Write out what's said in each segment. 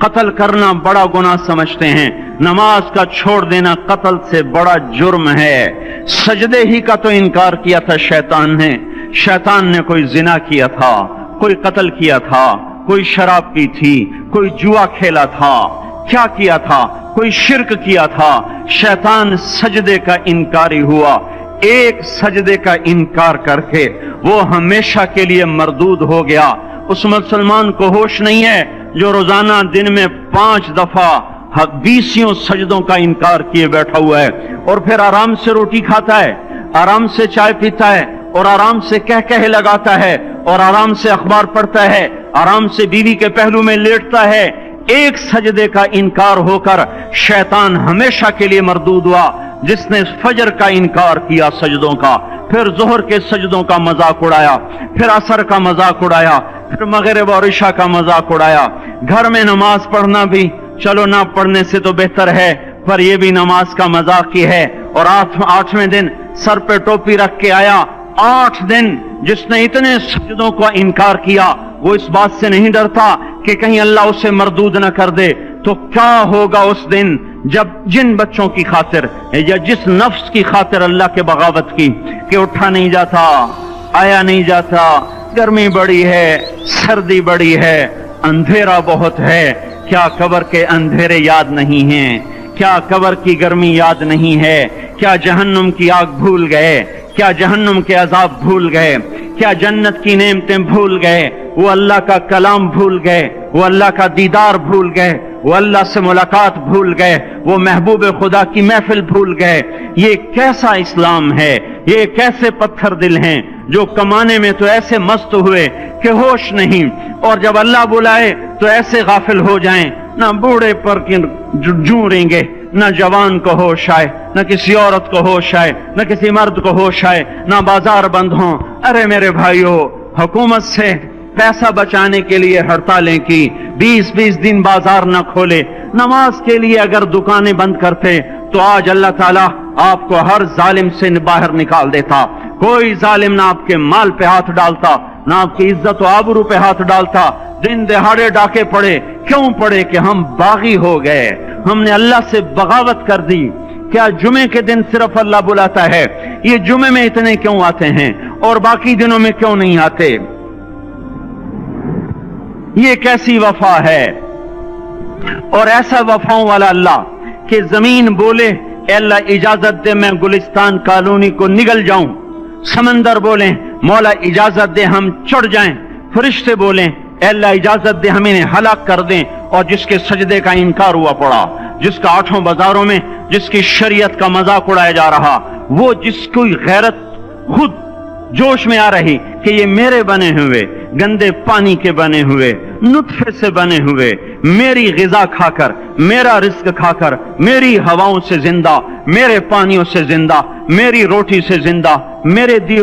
قتل کرنا بڑا گناہ سمجھتے ہیں، نماز کا چھوڑ دینا قتل سے بڑا جرم ہے۔ سجدے ہی کا تو انکار کیا تھا شیطان نے، شیطان نے کوئی زنا کیا تھا، کوئی قتل کیا تھا، کوئی شراب پی تھی، کوئی جوا کھیلا تھا، کیا کیا تھا؟ کوئی شرک کیا تھا۔ شیطان سجدے کا انکاری ہوا، ایک سجدے کا انکار کر کے وہ ہمیشہ کے لیے مردود ہو گیا۔ اس مسلمان کو ہوش نہیں ہے جو روزانہ دن میں 5 دفعہ 20 سجدوں کا انکار کیے بیٹھا ہوا ہے، اور پھر آرام سے روٹی کھاتا ہے، آرام سے چائے پیتا ہے، اور آرام سے کہہ لگاتا ہے، اور آرام سے اخبار پڑھتا ہے، آرام سے بیوی کے پہلو میں لیٹتا ہے۔ ایک سجدے کا انکار ہو کر شیطان ہمیشہ کے لیے مردود ہوا۔ جس نے فجر کا انکار کیا سجدوں کا، پھر ظہر کے سجدوں کا مذاق اڑایا، پھر عصر کا مذاق اڑایا، پھر مغرب اور عشاء کا مذاق اڑایا۔ گھر میں نماز پڑھنا بھی چلو نہ پڑھنے سے تو بہتر ہے، پر یہ بھی نماز کا مذاق ہی ہے۔ اور 8ویں دن سر پہ ٹوپی رکھ کے آیا۔ 8 دن جس نے اتنے سجدوں کا انکار کیا، وہ اس بات سے نہیں ڈرتا کہ کہیں اللہ اسے مردود نہ کر دے، تو کیا ہوگا اس دن جب جن بچوں کی خاطر یا جس نفس کی خاطر اللہ کے بغاوت کی کہ اٹھا نہیں جاتا، آیا نہیں جاتا، گرمی بڑی ہے، سردی بڑی ہے، اندھیرا بہت ہے۔ کیا قبر کے اندھیرے یاد نہیں ہیں؟ کیا قبر کی گرمی یاد نہیں ہے؟ کیا جہنم کی آگ بھول گئے؟ کیا جہنم کے عذاب بھول گئے؟ کیا جنت کی نعمتیں بھول گئے؟ وہ اللہ کا کلام بھول گئے، وہ اللہ کا دیدار بھول گئے، وہ اللہ سے ملاقات بھول گئے، وہ محبوب خدا کی محفل بھول گئے۔ یہ کیسا اسلام ہے؟ یہ کیسے پتھر دل ہیں جو کمانے میں تو ایسے مست ہوئے کہ ہوش نہیں، اور جب اللہ بلائے تو ایسے غافل ہو جائیں، نہ بوڑھے پر جوں گے، نہ جوان کو ہوش آئے، نہ کسی عورت کو ہوش آئے، نہ کسی مرد کو ہوش آئے، نہ بازار بند ہوں۔ ارے میرے بھائیو، حکومت سے پیسہ بچانے کے لیے ہڑتالیں کی، 20 دن بازار نہ کھولے، نماز کے لیے اگر دکانیں بند کرتے تو آج اللہ تعالیٰ آپ کو ہر ظالم سے باہر نکال دیتا۔ کوئی ظالم نہ آپ کے مال پہ ہاتھ ڈالتا، نہ آپ کی عزت و آبرو پہ ہاتھ ڈالتا۔ دن دہاڑے ڈاکے پڑے، کیوں پڑے؟ کہ ہم باغی ہو گئے، ہم نے اللہ سے بغاوت کر دی۔ کیا جمعے کے دن صرف اللہ بلاتا ہے؟ یہ جمعے میں اتنے کیوں آتے ہیں اور باقی دنوں میں کیوں نہیں آتے؟ یہ کیسی وفا ہے؟ اور ایسا وفاؤں والا اللہ کہ زمین بولے اے اللہ اجازت دے میں گلستان کالونی کو نگل جاؤں، سمندر بولیں مولا اجازت دے ہم چڑھ جائیں، فرشتے بولیں اے اللہ اجازت دے ہم انہیں ہلاک کر دیں، اور جس کے سجدے کا انکار ہوا پڑا، جس کا 8 بازاروں میں جس کی شریعت کا مذاق اڑایا جا رہا، وہ جس کوئی غیرت خود جوش میں آ رہی کہ یہ میرے بنے ہوئے گندے پانی کے بنے ہوئے نطفے سے بنے ہوئے میری غذا کھا کر، میرا رزق کھا کر، میری ہواؤں سے زندہ، میرے پانیوں سے زندہ، میری روٹی سے زندہ، میرے دیے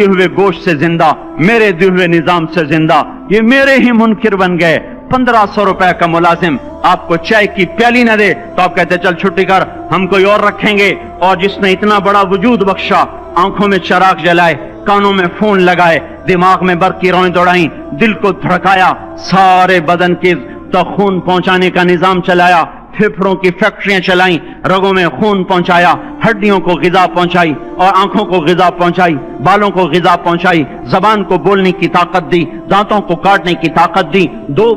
ہوئے گوشت سے زندہ، میرے دیے ہوئے نظام سے زندہ، یہ میرے ہی منکر بن گئے۔ 1500 روپے کا ملازم آپ کو چائے کی پیالی نہ دے تو آپ کہتے چل چھٹی کر، ہم کوئی اور رکھیں گے۔ اور جس نے اتنا بڑا وجود بخشا، آنکھوں میں چراغ جلائے، کانوں میں فون لگائے، دماغ میں برق کی روئیں دوڑائیں، دل کو دھڑکایا، سارے بدن کے تک خون پہنچانے کا نظام چلایا، پھیپھڑوں کی فیکٹریاں چلائیں، رگوں میں خون پہنچایا، ہڈیوں کو غذا پہنچائی، اور آنکھوں کو غذا پہنچائی، بالوں کو غذا پہنچائی، زبان کو بولنے کی طاقت دی، دانتوں کو کاٹنے کی طاقت دی، دو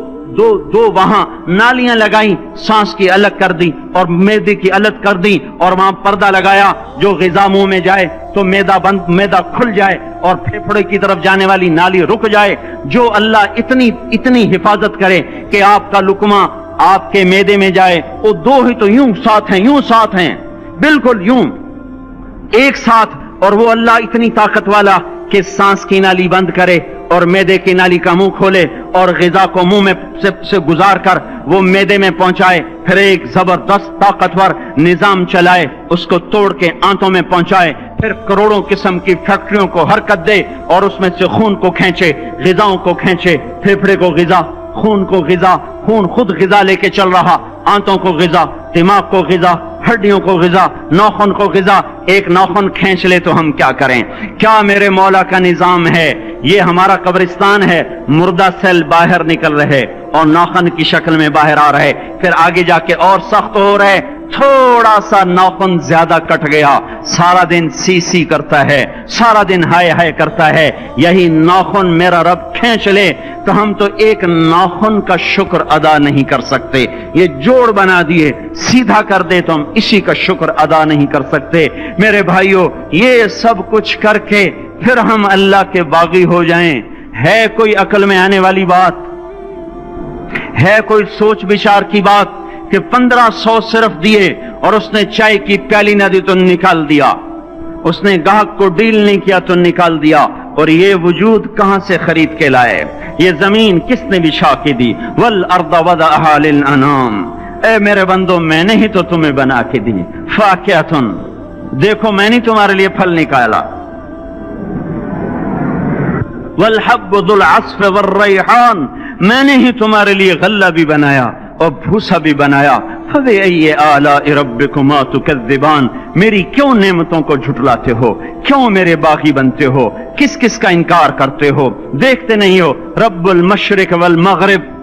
وہاں نالیاں لگائیں، سانس کی الگ کر دی اور معدے کی الگ کر دی، اور وہاں پردہ لگایا جو غذا منہ میں جائے تو معدہ کھل جائے اور پھیپھڑے کی طرف جانے والی نالی رک جائے۔ جو اللہ اتنی حفاظت کرے کہ آپ کا لقمہ آپ کے معدے میں جائے، وہ 2 ہی تو یوں ساتھ ہیں بالکل یوں ایک ساتھ، اور وہ اللہ اتنی طاقت والا کہ سانس کی نالی بند کرے اور معدے کی نالی کا منہ کھولے اور غذا کو منہ میں سے گزار کر وہ معدے میں پہنچائے، پھر ایک زبردست طاقتور نظام چلائے، اس کو توڑ کے آنتوں میں پہنچائے، پھر کروڑوں قسم کی فیکٹریوں کو حرکت دے اور اس میں سے خون کو کھینچے، غذاؤں کو کھینچے، پھیپھڑے کو غذا، خون کو غذا، خون خود غذا لے کے چل رہا، آنتوں کو غذا، دماغ کو غذا، ہڈیوں کو غذا، ناخن کو غذا۔ ایک ناخن کھینچ لے تو ہم کیا کریں؟ کیا میرے مولا کا نظام ہے؟ یہ ہمارا قبرستان ہے، مردہ سیل باہر نکل رہے اور ناخن کی شکل میں باہر آ رہے، پھر آگے جا کے اور سخت ہو رہے، تھوڑا سا ناخن زیادہ کٹ گیا، سارا دن سی سی کرتا ہے، سارا دن ہائے ہائے کرتا ہے، یہی ناخن میرا رب کھینچ لے تو ہم تو ایک ناخن کا شکر ادا نہیں کر سکتے، یہ جوڑ بنا دیے سیدھا کر دے تو ہم اسی کا شکر ادا نہیں کر سکتے۔ میرے بھائیو، یہ سب کچھ کر کے پھر ہم اللہ کے باغی ہو جائیں، ہے کوئی عقل میں آنے والی بات؟ ہے کوئی سوچ بچار کی بات کہ 1500 صرف دیے اور اس نے چائے کی پیالی نہ دی تو نکال دیا، اس نے گاہک کو ڈیل نہیں کیا تو نکال دیا، اور یہ وجود کہاں سے خرید کے لائے؟ یہ زمین کس نے بچھا کے دی؟ والارض وضعها للانام، اے میرے بندو میں نے ہی تو تمہیں بنا کے دی، فاکہۃ، دیکھو میں نے تمہارے لیے پھل نکالا، والحب ذو العصف والریحان، میں نے ہی تمہارے لیے غلہ بھی بنایا اور بھوسا بھی بنایا، فبأي آلاء ربكما تكذبان، میری کیوں نعمتوں کو جھٹلاتے ہو؟ کیوں میرے باغی بنتے ہو؟ کس کس کا انکار کرتے ہو؟ دیکھتے نہیں ہو رب المشرق والمغرب،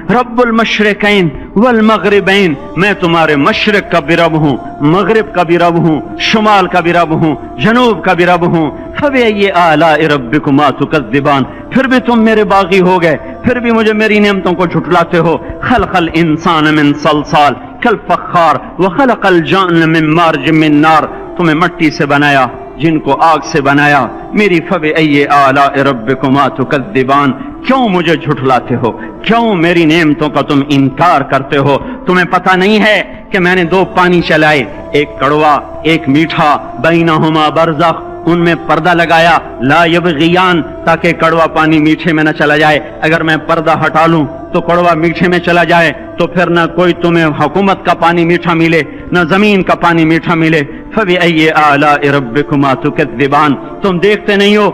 رب المشرقین والمغربین، میں تمہارے مشرق کا بھی رب ہوں، مغرب کا بھی رب ہوں، شمال کا بھی رب ہوں، جنوب کا بھی رب ہوں، فبأي آلاء ربكما تكذبان، پھر بھی تم میرے باغی ہو گئے، پھر بھی مجھے میری نعمتوں کو جھٹلاتے ہو۔ خلق الانسان من صلصال کالفخار وخلق الجان من مارج من نار، تمہیں مٹی سے بنایا، جن کو آگ سے بنایا، میری فبأي آلاء ربكما تكذبان، کیوں مجھے جھٹلاتے ہو؟ کیوں میری نعمتوں کا تم انکار کرتے ہو؟ تمہیں پتہ نہیں ہے کہ میں نے دو پانی چلائے، ایک کڑوا ایک میٹھا، بینہما برزخ، ان میں پردہ لگایا، لا یبغیان، تاکہ کڑوا پانی میٹھے میں نہ چلا جائے، اگر میں پردہ ہٹا لوں تو کڑوا میٹھے میں چلا جائے تو پھر نہ کوئی تمہیں حکومت کا پانی میٹھا ملے نہ زمین کا پانی میٹھا ملے۔ فبأي آلاء ربكما تكذبان، تم دیکھتے نہیں ہو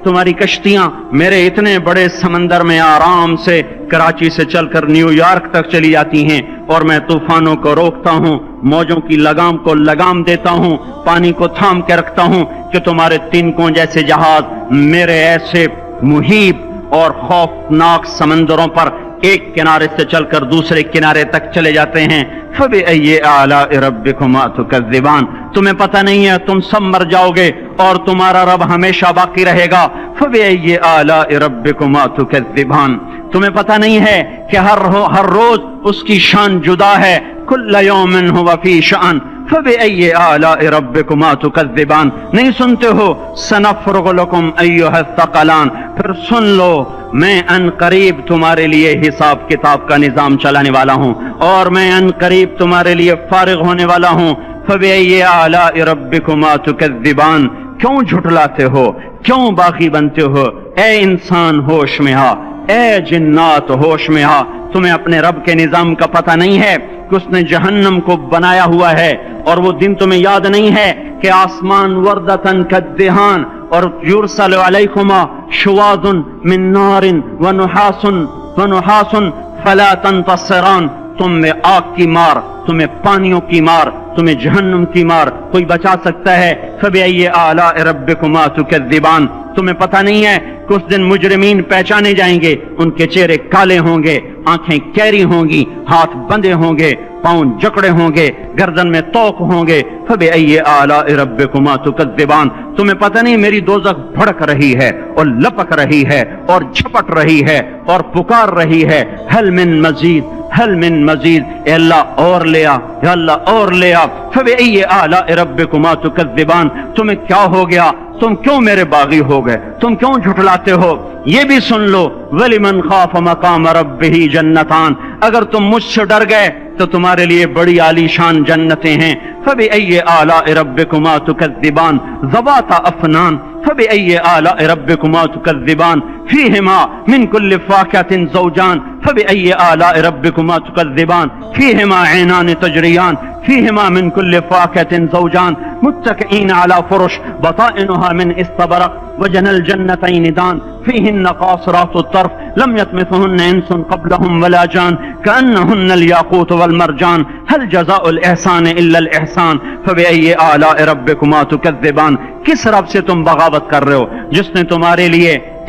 تمہاری کشتیاں میرے اتنے بڑے سمندر میں آرام سے کراچی سے چل کر نیو یارک تک چلی جاتی ہیں، اور میں طوفانوں کو روکتا ہوں، موجوں کی لگام کو لگام دیتا ہوں، پانی کو تھام کے رکھتا ہوں کہ تمہارے تنکوں جیسے جہاز میرے ایسے محیط اور خوفناک سمندروں پر ایک کنارے سے چل کر دوسرے کنارے تک چلے جاتے ہیں۔ فبأي آلاء ربكما تكذبان، تمہیں پتہ نہیں ہے تم سب مر جاؤ گے اور تمہارا رب ہمیشہ باقی رہے گا۔ فبأي آلاء ربكما تكذبان، تمہیں پتہ نہیں ہے کہ ہر روز اس کی شان جدا ہے، كل يوم هو في شأن، فبأي آلاء ربكما تكذبان، نہیں سنتے ہو؟ سنفرغ لكم أيها الثقلان، پھر سن لو میں ان قریب تمہارے لیے حساب کتاب کا نظام چلانے والا ہوں، اور میں ان قریب تمہارے لیے فارغ ہونے والا ہوں۔ فبأي آلاء ربكما تكذبان، کیوں جھٹلاتے ہو؟ کیوں باغی بنتے ہو؟ اے انسان ہوش میں آ، اے جنات ہوش میں آ، تمہیں اپنے رب کے نظام کا پتہ نہیں ہے کہ اس نے جہنم کو بنایا ہوا ہے، اور وہ دن تمہیں یاد نہیں ہے کہ آسمان وردتن کالدہان، اور یرسل علیکما شواظ من نار ونحاس فلا تنتصران، تم میں آگ کی مار، تمہیں پانیوں کی مار، تمہیں جہنم کی مار کوئی بچا سکتا ہے؟ فبأي آلاء ربكما تكذبان، تمہیں پتہ نہیں ہے کہ اس دن مجرمین پہچانے جائیں گے، ان کے چہرے کالے ہوں گے، آنکھیں کیری ہوں گی، ہاتھ بندھے ہوں گے، پاؤں جکڑے ہوں گے، گردن میں توق ہوں گے۔ فبأي آلاء ربكما تكذبان، تمہیں پتہ نہیں میری دوزخ بھڑک رہی ہے اور لپک رہی ہے اور جھپٹ رہی ہے اور پکار رہی ہے، هل من مزید، هل من مزید، اے اللہ اور لے آ، یا اللہ اور لے آ۔ فبأي آلاء ربكما تكذبان، تمہیں کیا ہو گیا؟ تم کیوں میرے باغی ہو گئے؟ تم کیوں جھٹلاتے ہو؟ یہ بھی سن لو، وَلِمَنْ خَافَ مَقَامَ رَبِّهِ جَنَّتَانِ، اگر تم مجھ سے ڈر گئے تو تمہارے لیے بڑی عالی شان جنتیں ہیں۔ فبأي آلاء ربكما تكذبان، ذوات أفنان، فبأي آلاء ربكما تكذبان، فيهما من كل فاكهة زوجان، فبأي آلاء ربكما تكذبان، فيهما عينان تجريان، فيهما من كل فاكهة زوجان، متكئين على فرش بطائنها من استبرق، وجنى الجنتين دان، فيهن قاصرات الطرف لم يطمثهن انس قبلهم ولا جان، كأنهن الياقوت والمرجان، هل جزاء الإحسان إلا الإحسان، فبأي آلاء ربكما تكذبان، کس رب سے تم بغاوت کر رہے ہو جس نے تمہارے لیے